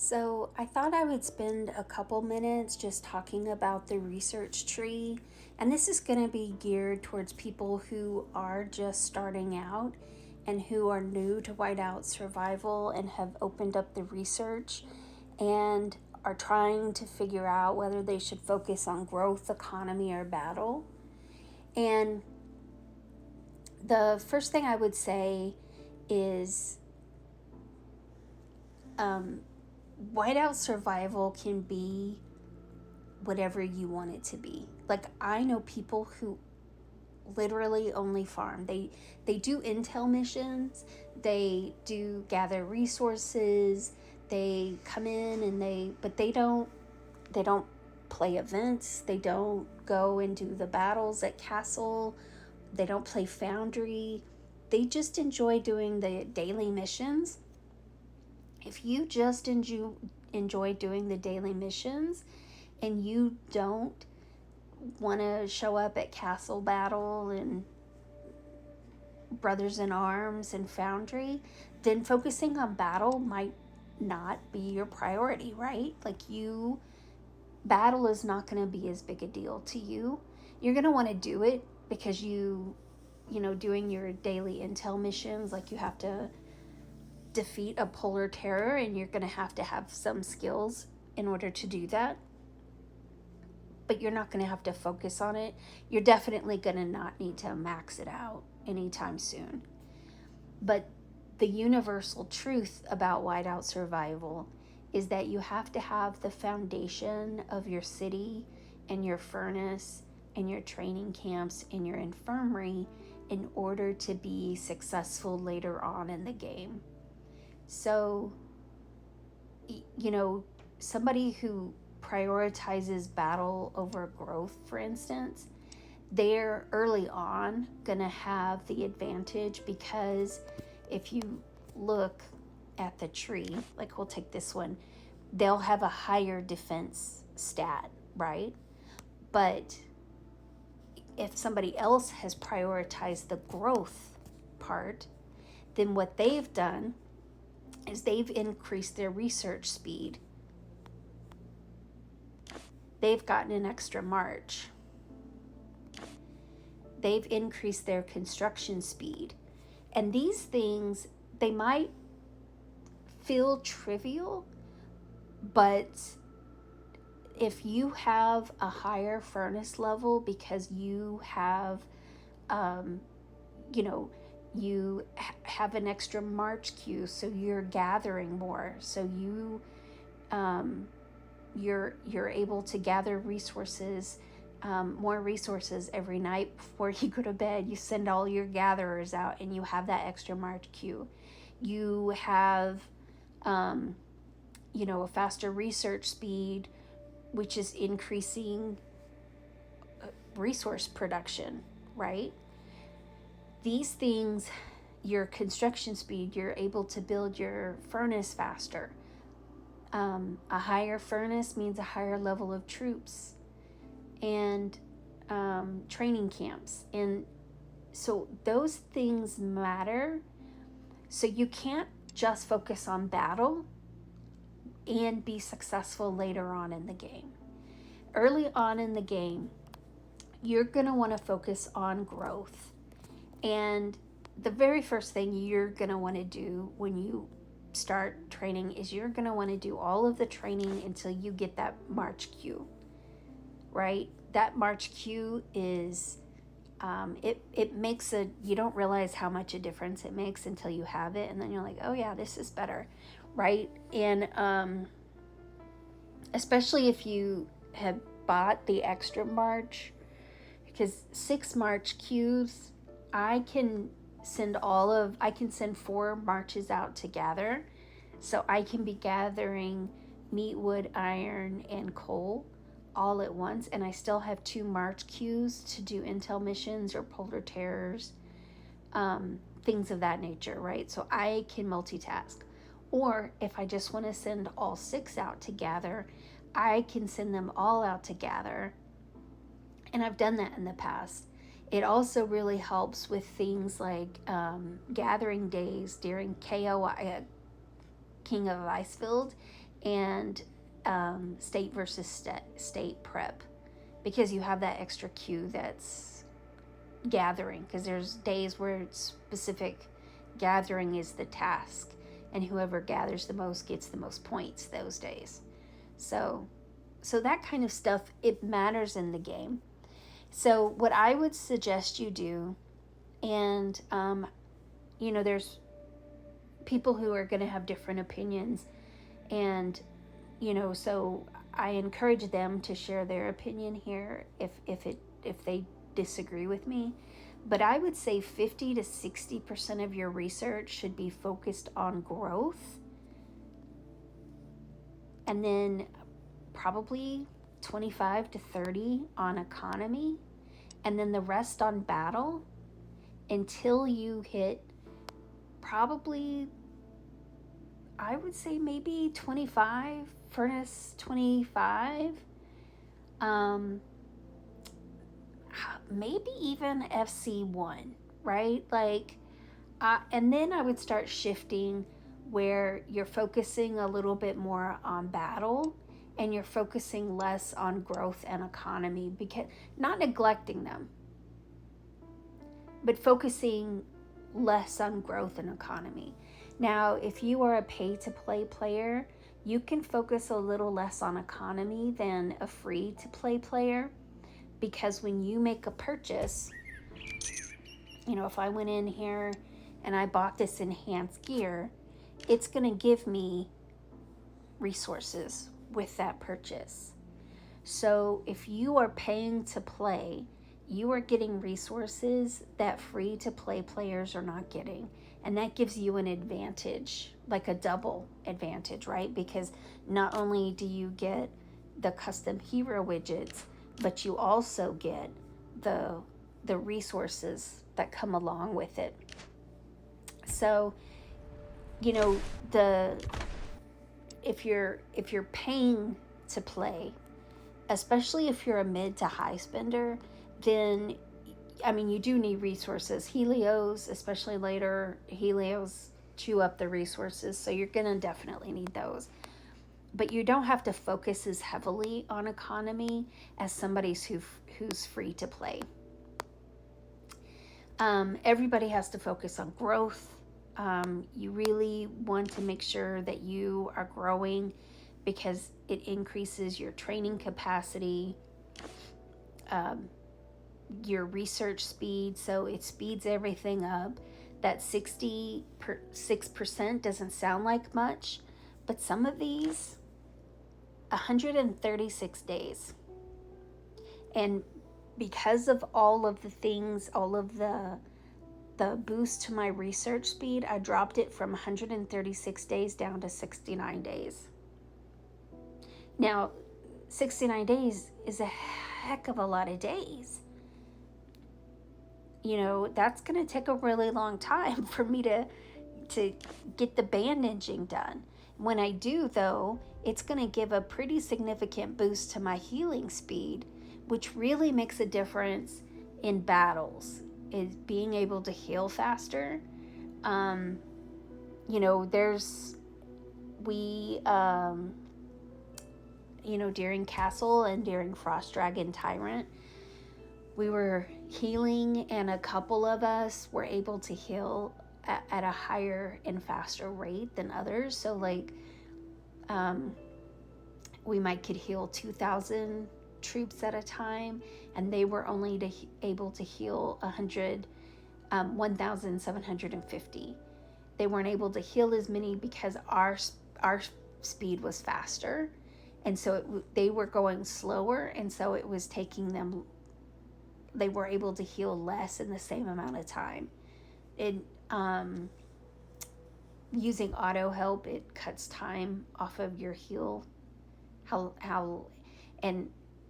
So, I thought I would spend a couple minutes just talking about the research tree. And this is going to be geared towards people who are just starting out and who are new to whiteout survival and have opened up the research and are trying to figure out whether they should focus on growth, economy, or battle. And the first thing I would say is um, whiteout survival can be whatever you want it to be. Like, I know people who literally only farm. They do intel missions, they do gather resources, they come in and they don't play events, they don't go and do the battles at castle, they don't play foundry. They just enjoy doing the daily missions. If you just enjoy doing the daily missions and you don't want to show up at Castle Battle and Brothers in Arms and Foundry, then focusing on battle might not be your priority, right? Battle is not going to be as big a deal to you. You're going to want to do it because doing your daily intel missions, like you have to defeat a polar terror and you're going to have some skills in order to do that, but you're not going to have to focus on it. You're definitely going to not need to max it out anytime soon. But the universal truth about whiteout survival is that you have to have the foundation of your city and your furnace and your training camps and your infirmary in order to be successful later on in the game. So, somebody who prioritizes battle over growth, for instance, they're early on gonna have the advantage because if you look at the tree, like we'll take this one, they'll have a higher defense stat, right? But if somebody else has prioritized the growth part, then what they've done is they've increased their research speed. They've gotten an extra march. They've increased their construction speed. And these things, they might feel trivial, but if you have a higher furnace level because you have, you have an extra march queue, so you're gathering more, so you're able to gather resources, more resources every night before you go to bed. You send all your gatherers out and you have that extra march queue. You have a faster research speed, which is increasing resource production, right? These things, your construction speed, you're able to build your furnace faster. A higher furnace means a higher level of troops and training camps. And so those things matter. So you can't just focus on battle and be successful later on in the game. Early on in the game, you're going to want to focus on growth. And the very first thing you're going to want to do when you start training is you're going to want to do all of the training until you get that march queue, right? That march queue is, it makes you don't realize how much a difference it makes until you have it. And then you're like, oh yeah, this is better, right? And especially if you have bought the extra march, because 6 march queues, I can send 4 marches out to gather. So I can be gathering meat, wood, iron, and coal all at once. And I still have 2 march queues to do intel missions or polar terrors, things of that nature, right? So I can multitask. Or if I just want to send all 6 out to gather, I can send them all out to gather. And I've done that in the past. It also really helps with things like gathering days during KO, King of Icefield, and state versus state prep, because you have that extra cue that's gathering, because there's days where it's specific gathering is the task, and whoever gathers the most gets the most points those days. So that kind of stuff, it matters in the game. So what I would suggest you do, and there's people who are going to have different opinions, and so I encourage them to share their opinion here if they disagree with me. But I would say 50 to 60% of your research should be focused on growth, and then probably 25 to 30 on economy, and then the rest on battle, until you hit probably, I would say maybe 25, furnace 25, maybe even FC1, right? And then I would start shifting where you're focusing a little bit more on battle, and you're focusing less on growth and economy, because not neglecting them, but focusing less on growth and economy. Now, if you are a pay-to-play player, you can focus a little less on economy than a free-to-play player, because when you make a purchase, if I went in here and I bought this enhanced gear, it's going to give me resources with that purchase. So if you are paying to play, you are getting resources that free-to-play players are not getting. And that gives you an advantage, like a double advantage, right? Because not only do you get the custom hero widgets, but you also get the resources that come along with it. So, if you're paying to play, especially if you're a mid to high spender, then you do need resources. Helios, especially later, Helios chew up the resources, so you're gonna definitely need those. But you don't have to focus as heavily on economy as somebody who's free to play. Everybody has to focus on growth. You really want to make sure that you are growing, because it increases your training capacity, your research speed, so it speeds everything up. That 66% doesn't sound like much, but some of these, 136 days. And because of all of the things, all of the boost to my research speed, I dropped it from 136 days down to 69 days. Now, 69 days is a heck of a lot of days. That's going to take a really long time for me to get the bandaging done. When I do, though, it's going to give a pretty significant boost to my healing speed, which really makes a difference in battles, is being able to heal faster. During Castle and during Frost Dragon Tyrant, we were healing, and a couple of us were able to heal at a higher and faster rate than others. So we could heal 2,000 troops at a time, and they were only able to heal 1,750. They weren't able to heal as many because our speed was faster, and so they were going slower, and so it was taking them. They were able to heal less in the same amount of time. Using auto help, it cuts time off of your heal. And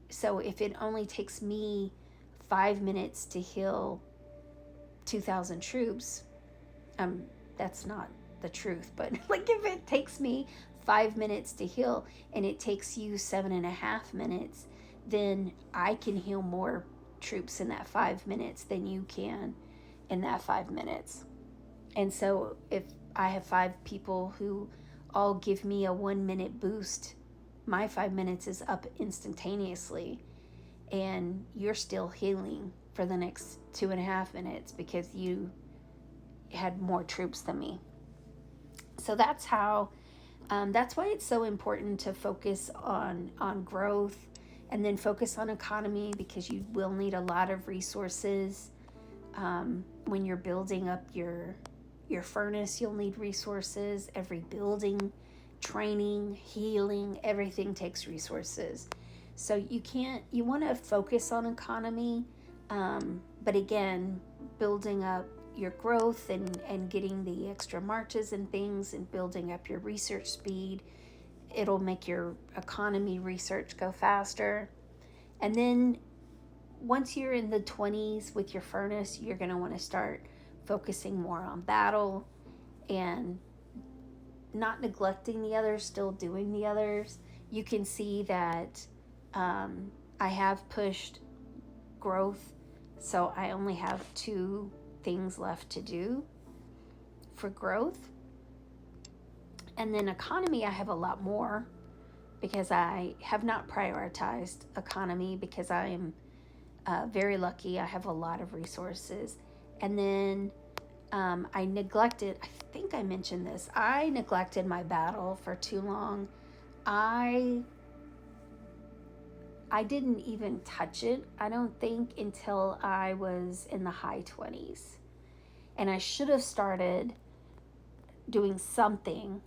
so if it only takes me 5 minutes to heal 2,000 troops, that's not the truth, but if it takes me 5 minutes to heal and it takes you 7.5 minutes, then I can heal more troops in that 5 minutes than you can in that 5 minutes. And so if I have 5 people who all give me a 1 minute boost. My 5 minutes is up instantaneously, and you're still healing for the next 2.5 minutes because you had more troops than me. So that's how, that's why it's so important to focus on growth, and then focus on economy, because you will need a lot of resources. When you're building up your furnace, you'll need resources. Every building, training, healing, everything takes resources. So you want to focus on economy, but again, building up your growth and getting the extra marches and things, and building up your research speed, it'll make your economy research go faster. And then once you're in the 20s with your furnace, you're going to want to start focusing more on battle, and not neglecting the others, still doing the others. You can see that I have pushed growth, so I only have 2 things left to do for growth. And then economy, I have a lot more, because I have not prioritized economy, because I am very lucky. I have a lot of resources. And then I think I mentioned this, I neglected my battle for too long. I didn't even touch it, I don't think, until I was in the high 20s. And I should have started doing something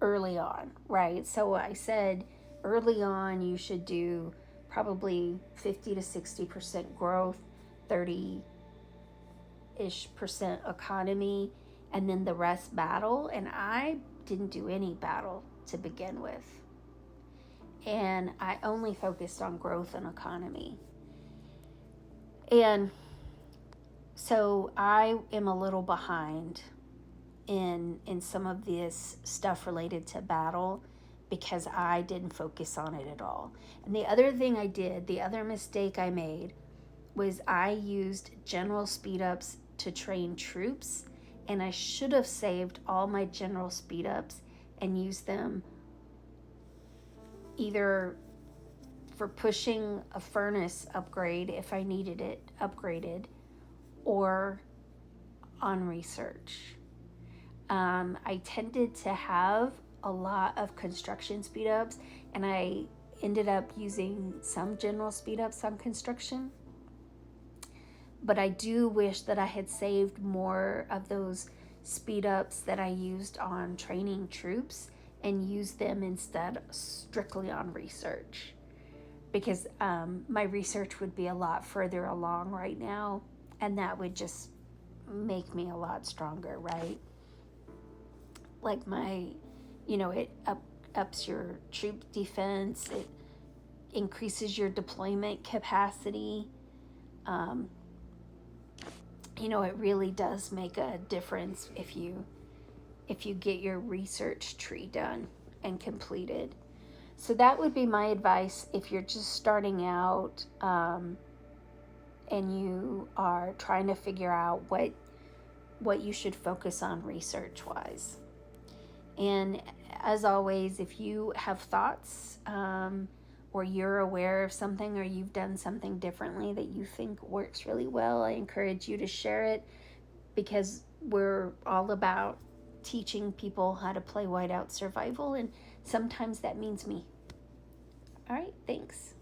early on, right? So I said early on you should do probably 50 to 60% growth, 30-ish% economy, and then the rest battle. And I didn't do any battle to begin with. And I only focused on growth and economy. And so I am a little behind in some of this stuff related to battle, because I didn't focus on it at all. And the other thing I did, the other mistake I made, was I used general speed ups to train troops, and I should have saved all my general speed ups and used them either for pushing a furnace upgrade if I needed it upgraded, or on research. I tended to have a lot of construction speed ups, and I ended up using some general speed ups on construction. But I do wish that I had saved more of those speed ups that I used on training troops, and used them instead strictly on research, because my research would be a lot further along right now, and that would just make me a lot stronger, right? Like it ups your troop defense, it increases your deployment capacity. It really does make a difference if you get your research tree done and completed. So that would be my advice if you're just starting out, and you are trying to figure out what you should focus on research wise. And as always, if you have thoughts, or you're aware of something, or you've done something differently that you think works really well, I encourage you to share it, because we're all about teaching people how to play Whiteout Survival, and sometimes that means me. All right, thanks.